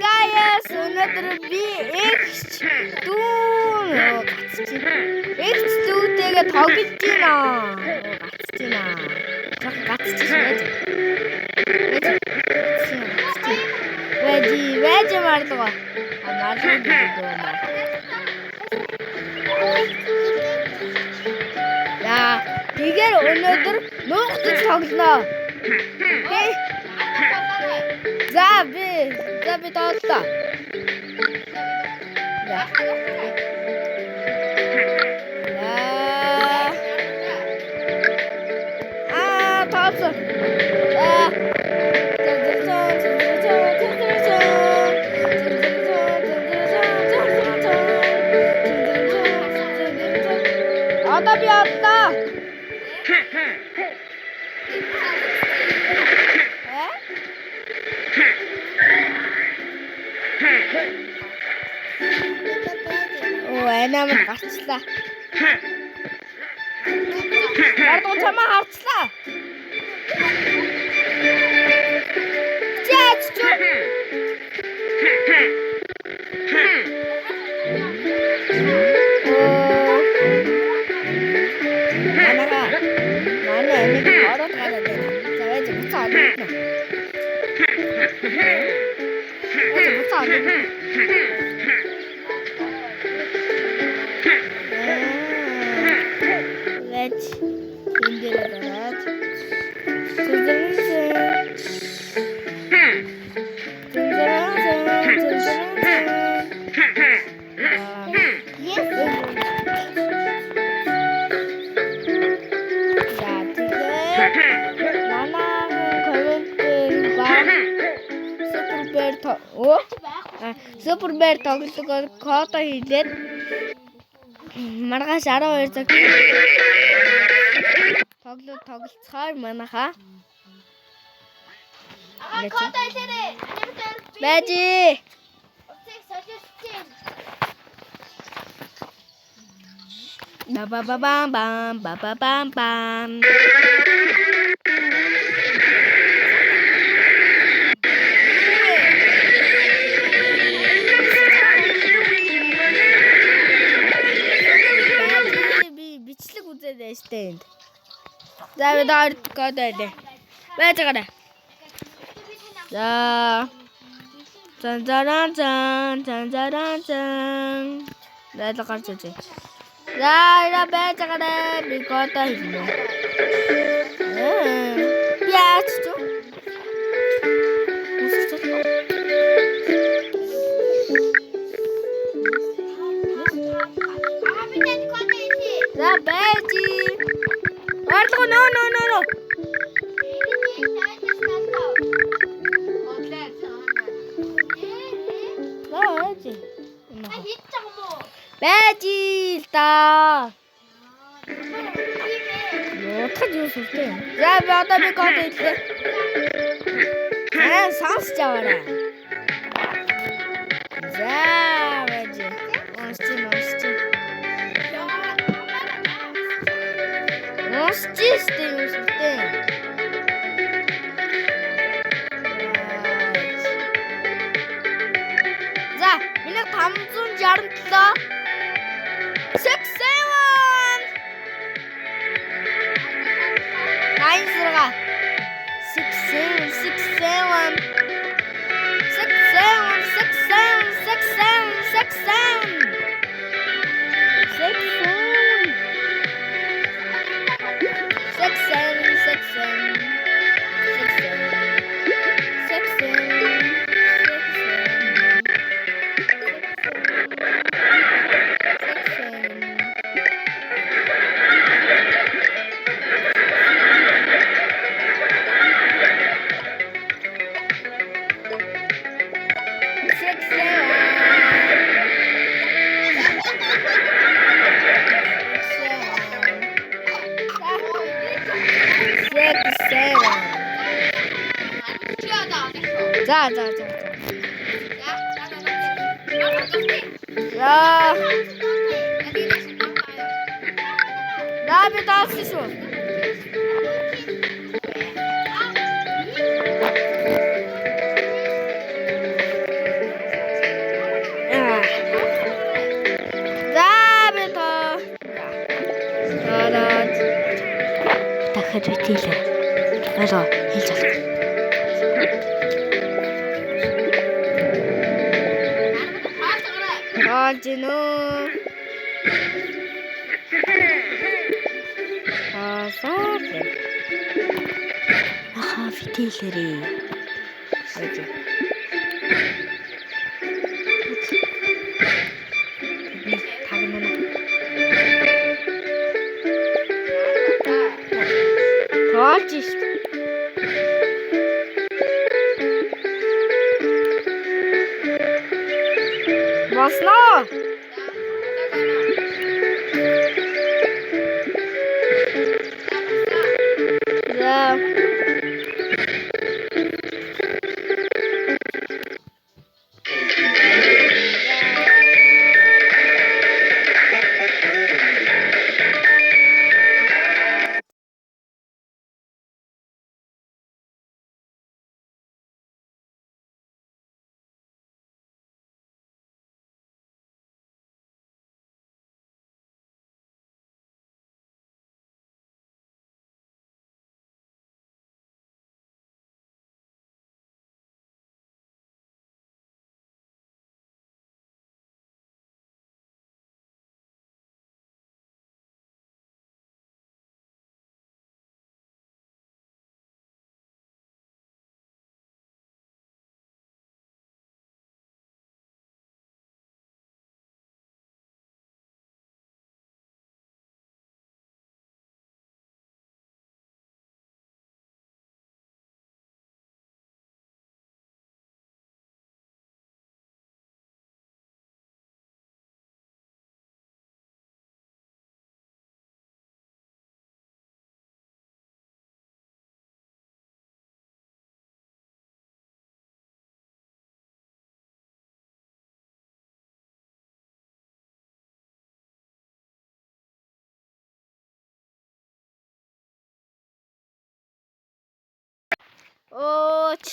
guys, өнөөдөр би X дүүн X дүүтэйгээ тоглож байна. Гацж байна. Жог гацж байна. Вэж марлгаа. Марлгаа гэдэг юм. Яа, тэгэхээр өнөөдөр нуугч тоглоно. За би тоглоо. Одоо би одлоо. Намайг гарчлаа. Гардуу чамаа харчлаа. Чаач. Манай энийг ороод гараад байна. За яаж буцаа авах вэ? Супербэр тоглолтоор код хийлээд маргааш 12 цаг тоглолцохоор манайхаа код хийлээрээ бэжи бам stand. David art got it. Better. That's a cartridge. Yeah, better because I know. Yes, too. The baby. No. Baby, stop. What are you saying? Yeah, but I got it. Sounds jolly. Yeah, baby. За, миний 567 자. 야. 나비 다 쓰쇼. дахиад битээлээ. Болоо хийж алах. Жинөө. Саад. Ахаа битээлээрээ. Окей. Тагнана. Тоолж шít. Босноо. За.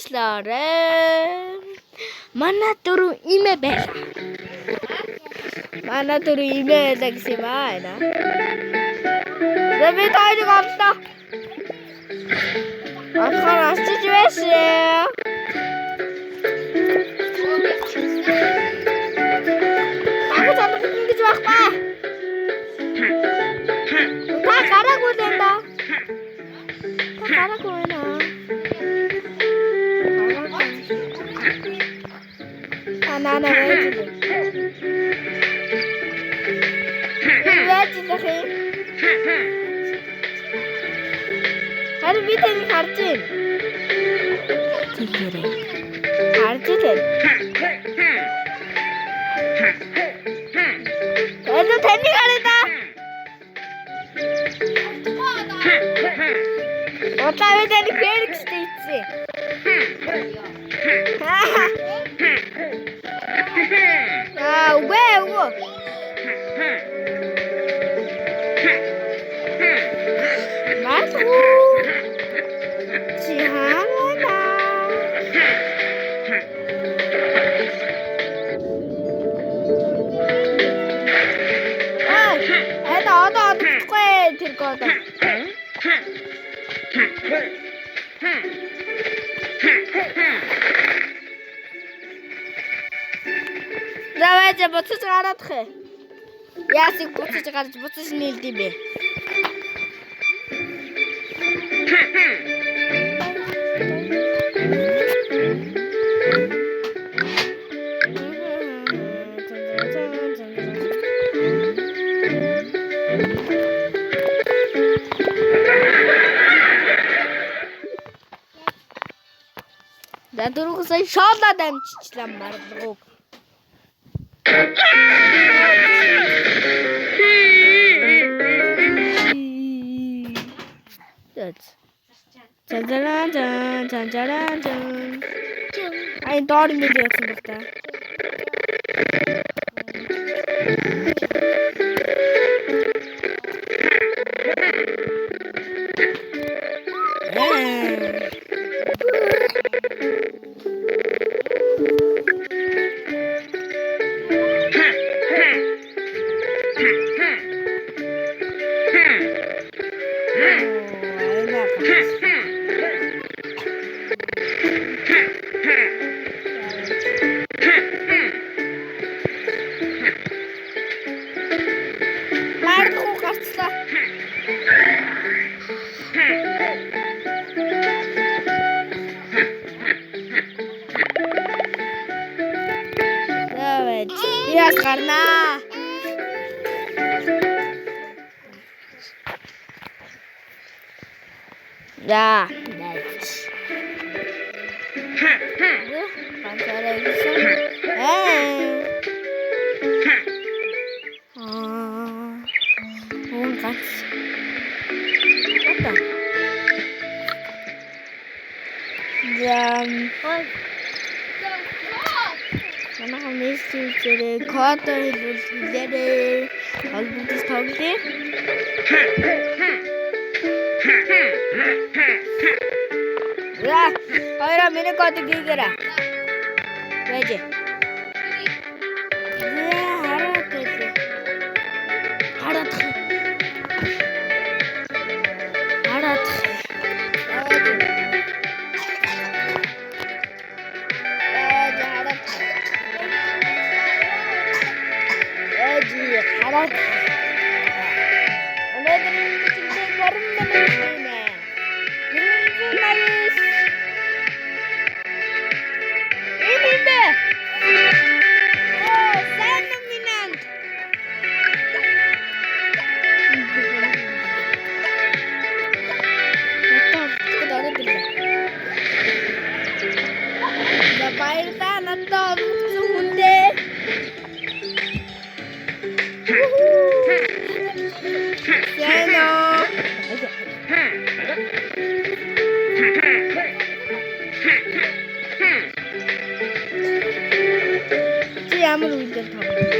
Уучлаарай. Манай дөрөв имэ байлаа. Манай дөрөв имэ байлаа гэсэн юм байна. Би тайрыг авлаа. Ахаар асчиж байсан. Ахаа чамд ингэж байхгүй. Та гараагүй л энэ да. Та гараагүй байна. Nana wait. Харин би таны харж байна. Тийгээрээ. Харж байна. Энэ таны хараа да. Отаа би таны хэрэгстэй ицээ. Үгүй. Мату. Чихана. Это одохгүй тэр гоо. Давайте буцаж гараадах. Яасыг буцаж гарч буцаж нийлдэв бэ. За дөрөвсөө шоолоо дамжчихлаа маргуу. Ай доор нэг яасан бэ та? байж. Би бас гарнаа. За, байж. Ганцаараа ирсэн. Уун ганц. Ата. Манай мессежээр код хэлээрээ холбогдож тоглоё. Я, хоёроо миний кодыг хийгээрэй. Байж. Ямар үедээ тоглоё.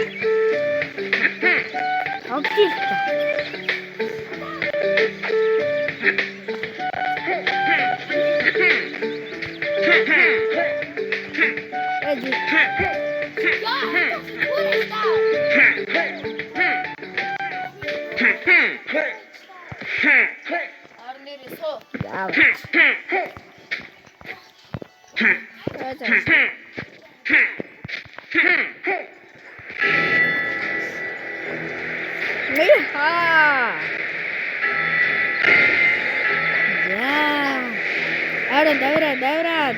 Даврат.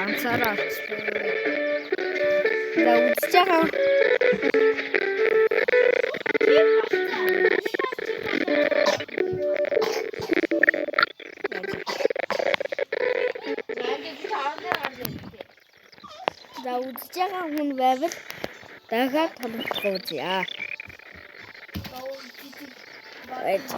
ганцаараа алцсан. За үзэж байгаа. За үзэж байгаа хүн байвал дахиад тоглох үзье. Wait.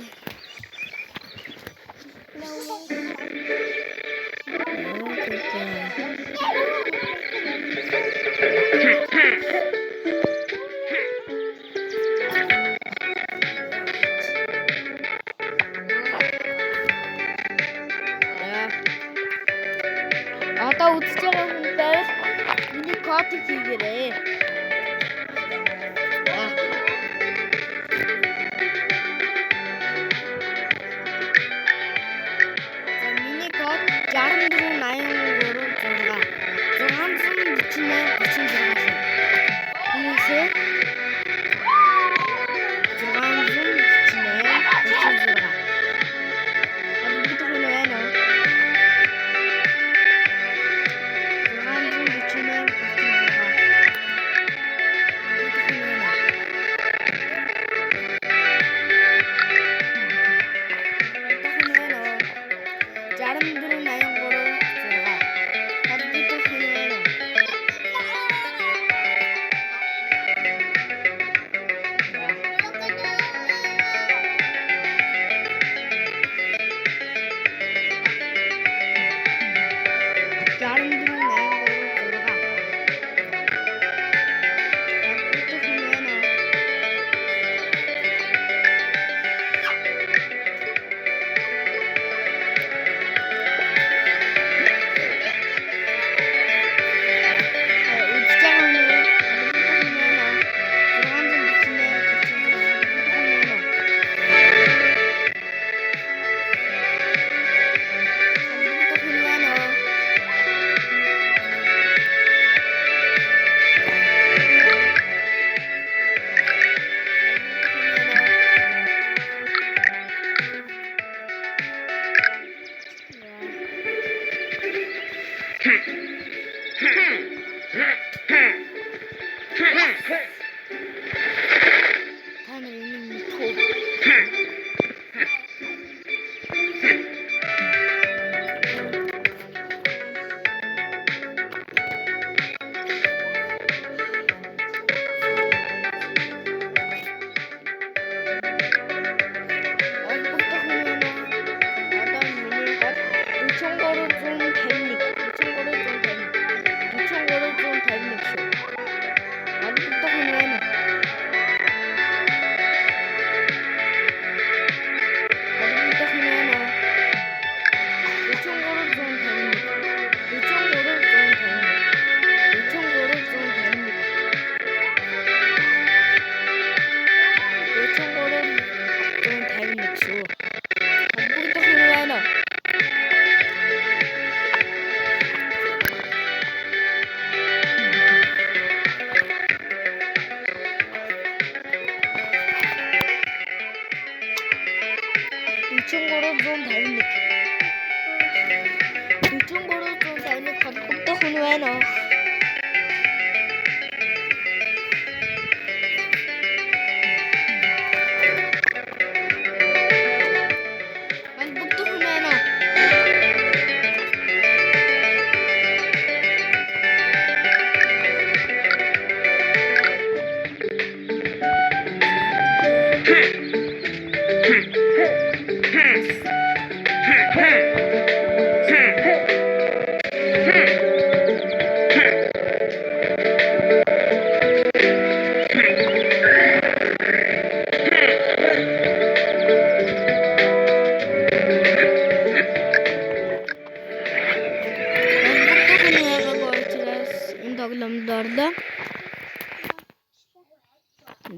Одоо үзэж байгаа хүн байвал миний кодыг хийгээрэй.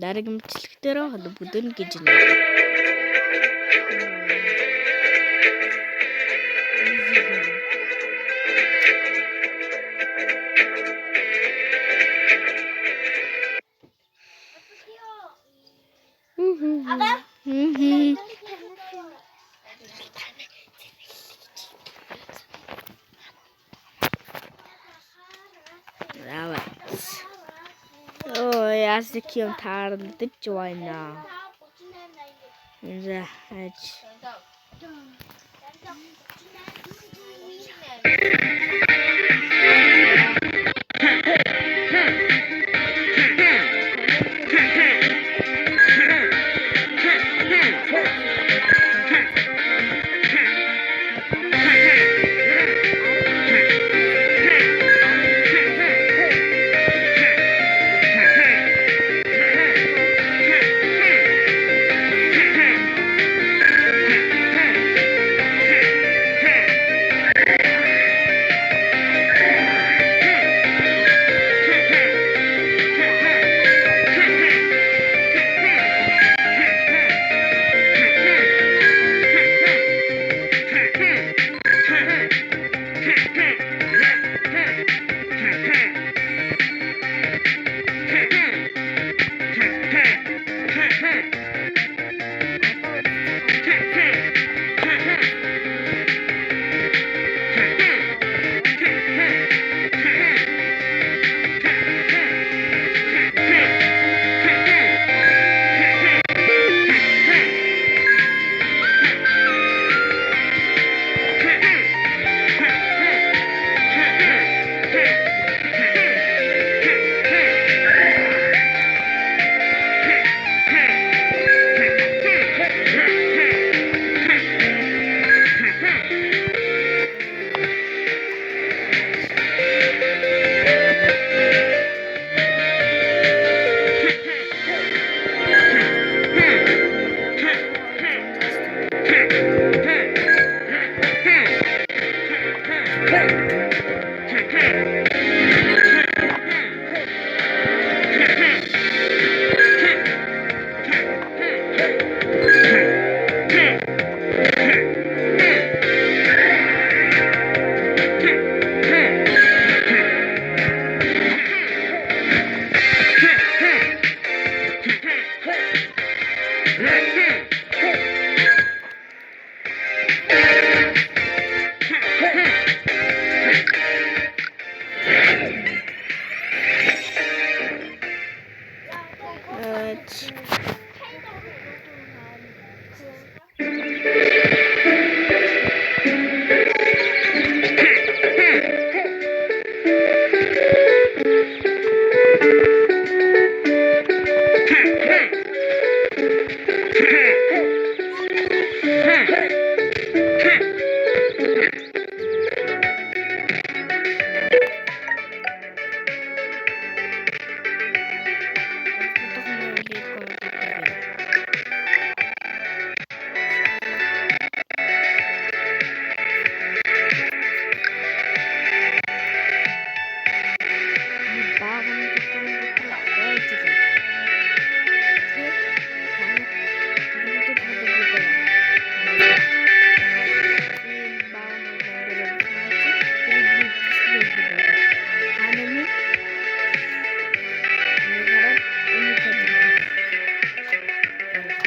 Дараагийн мэтлэгтэр холбогдно гэж байна. Давайте. Ой, язык юм тааралдаж байна. За, аж.